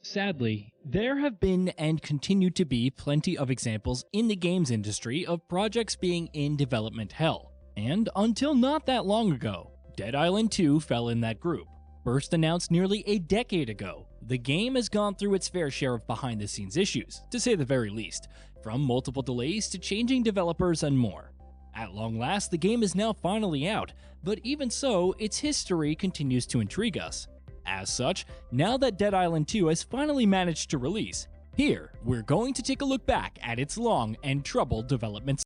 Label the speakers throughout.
Speaker 1: Sadly, there have been and continue to be plenty of examples in the games industry of projects being in development hell. And until not that long ago, Dead Island 2 fell in that group. First announced nearly a decade ago, the game has gone through its fair share of behind-the-scenes issues, to say the very least, from multiple delays to changing developers and more. At long last, the game is now finally out, but even so, its history continues to intrigue us. As such, now that Dead Island 2 has finally managed to release, here, we're going to take a look back at its long and troubled development.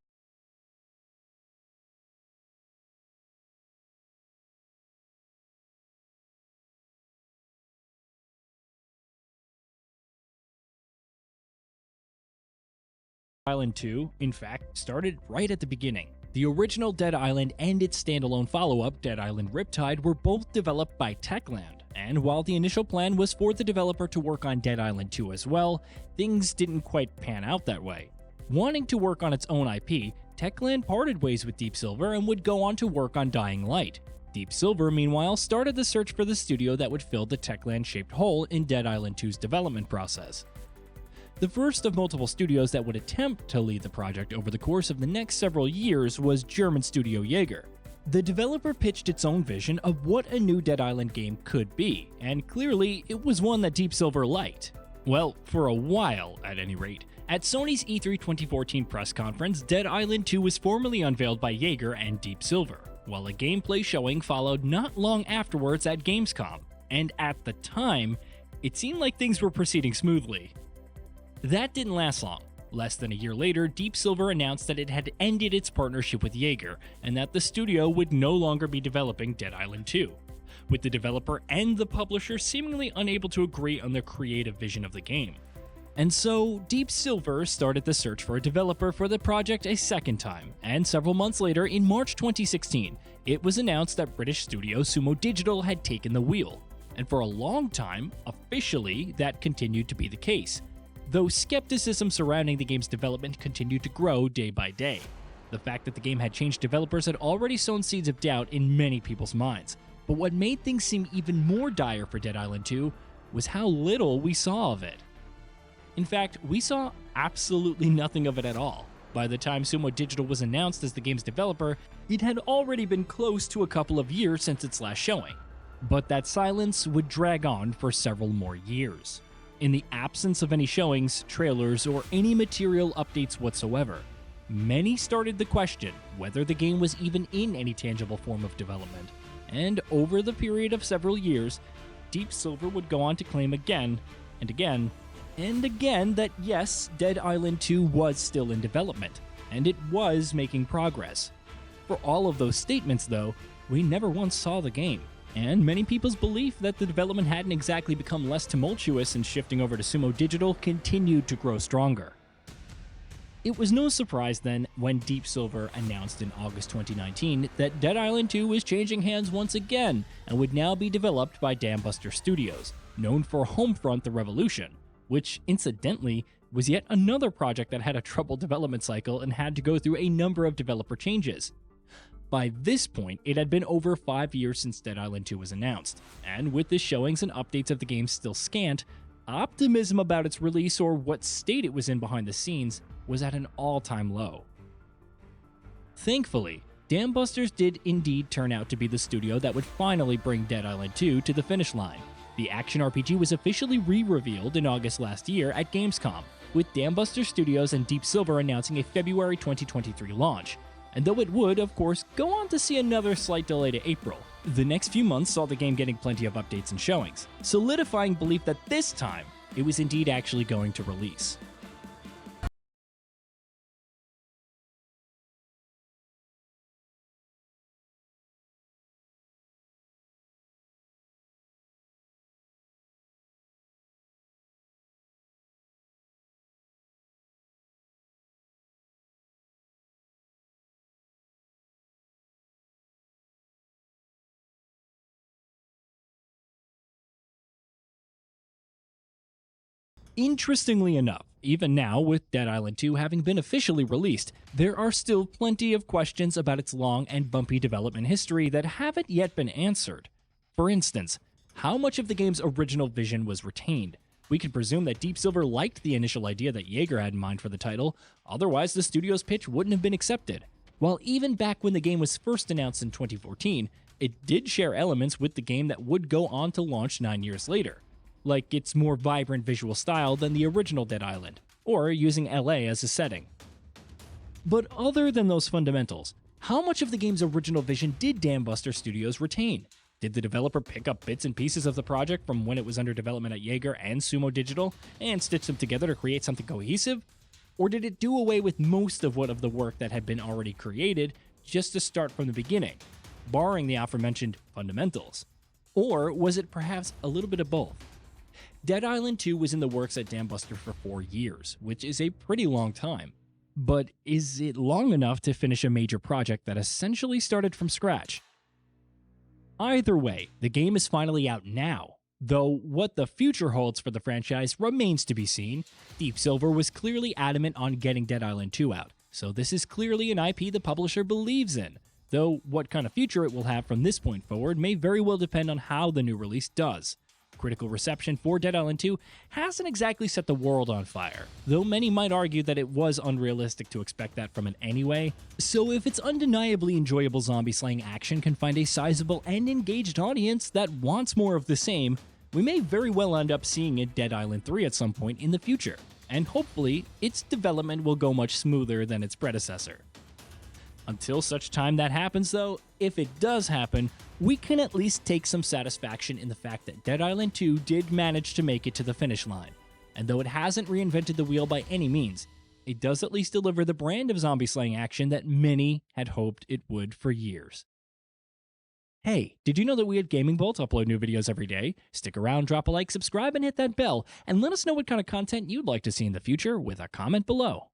Speaker 1: Island 2, in fact, started right at the beginning. The original Dead Island and its standalone follow-up, Dead Island Riptide, were both developed by Techland, and while the initial plan was for the developer to work on Dead Island 2 as well, things didn't quite pan out that way. Wanting to work on its own IP, Techland parted ways with Deep Silver and would go on to work on Dying Light. Deep Silver, meanwhile, started the search for the studio that would fill the Techland-shaped hole in Dead Island 2's development process. The first of multiple studios that would attempt to lead the project over the course of the next several years was German studio Jaeger. The developer pitched its own vision of what a new Dead Island game could be, and clearly it was one that Deep Silver liked. Well, for a while at any rate. At Sony's E3 2014 press conference, Dead Island 2 was formally unveiled by Jaeger and Deep Silver, while a gameplay showing followed not long afterwards at Gamescom, and at the time, it seemed like things were proceeding smoothly. That didn't last long. Less than a year later, Deep Silver announced that it had ended its partnership with Jaeger, and that the studio would no longer be developing Dead Island 2, with the developer and the publisher seemingly unable to agree on the creative vision of the game. And so, Deep Silver started the search for a developer for the project a second time, and several months later, in March 2016, it was announced that British studio Sumo Digital had taken the wheel. And for a long time, officially, that continued to be the case, though skepticism surrounding the game's development continued to grow day by day. The fact that the game had changed developers had already sown seeds of doubt in many people's minds, but what made things seem even more dire for Dead Island 2 was how little we saw of it. In fact, we saw absolutely nothing of it at all. By the time Sumo Digital was announced as the game's developer, it had already been close to a couple of years since its last showing. But that silence would drag on for several more years. In the absence of any showings, trailers, or any material updates whatsoever, many started to question whether the game was even in any tangible form of development. And over the period of several years, Deep Silver would go on to claim again and again and again that yes, Dead Island 2 was still in development, and it was making progress. For all of those statements, though, we never once saw the game. And many people's belief that the development hadn't exactly become less tumultuous and shifting over to Sumo Digital continued to grow stronger. It was no surprise then when Deep Silver announced in August 2019 that Dead Island 2 was changing hands once again and would now be developed by Dambuster Studios, known for Homefront: The Revolution, which incidentally was yet another project that had a troubled development cycle and had to go through a number of developer changes. By this point, it had been over 5 years since Dead Island 2 was announced, and with the showings and updates of the game still scant, optimism about its release or what state it was in behind the scenes was at an all-time low. Thankfully, Dambusters did indeed turn out to be the studio that would finally bring Dead Island 2 to the finish line. The action RPG was officially re-revealed in August last year at Gamescom, with Dambuster Studios and Deep Silver announcing a February 2023 launch. And though it would, of course, go on to see another slight delay to April, the next few months saw the game getting plenty of updates and showings, solidifying belief that this time, it was indeed actually going to release. Interestingly enough, even now, with Dead Island 2 having been officially released, there are still plenty of questions about its long and bumpy development history that haven't yet been answered. For instance, how much of the game's original vision was retained? We can presume that Deep Silver liked the initial idea that Jaeger had in mind for the title, otherwise the studio's pitch wouldn't have been accepted. While even back when the game was first announced in 2014, it did share elements with the game that would go on to launch 9 years later, like its more vibrant visual style than the original Dead Island, or using LA as a setting. But other than those fundamentals, how much of the game's original vision did Dambuster Studios retain? Did the developer pick up bits and pieces of the project from when it was under development at Jaeger and Sumo Digital and stitch them together to create something cohesive? Or did it do away with most of the work that had been already created just to start from the beginning, barring the aforementioned fundamentals? Or was it perhaps a little bit of both? Dead Island 2 was in the works at Dambuster for 4 years, which is a pretty long time. But is it long enough to finish a major project that essentially started from scratch? Either way, the game is finally out now, though what the future holds for the franchise remains to be seen. Deep Silver was clearly adamant on getting Dead Island 2 out, so this is clearly an IP the publisher believes in, though what kind of future it will have from this point forward may very well depend on how the new release does. Critical reception for Dead Island 2 hasn't exactly set the world on fire, though many might argue that it was unrealistic to expect that from it anyway. So if its undeniably enjoyable zombie slaying action can find a sizable and engaged audience that wants more of the same, we may very well end up seeing a Dead Island 3 at some point in the future, and hopefully its development will go much smoother than its predecessor. Until such time that happens though, if it does happen, we can at least take some satisfaction in the fact that Dead Island 2 did manage to make it to the finish line. And though it hasn't reinvented the wheel by any means, it does at least deliver the brand of zombie slaying action that many had hoped it would for years. Hey, did you know that we at Gaming Bolt upload new videos every day? Stick around, drop a like, subscribe, and hit that bell, and let us know what kind of content you'd like to see in the future with a comment below.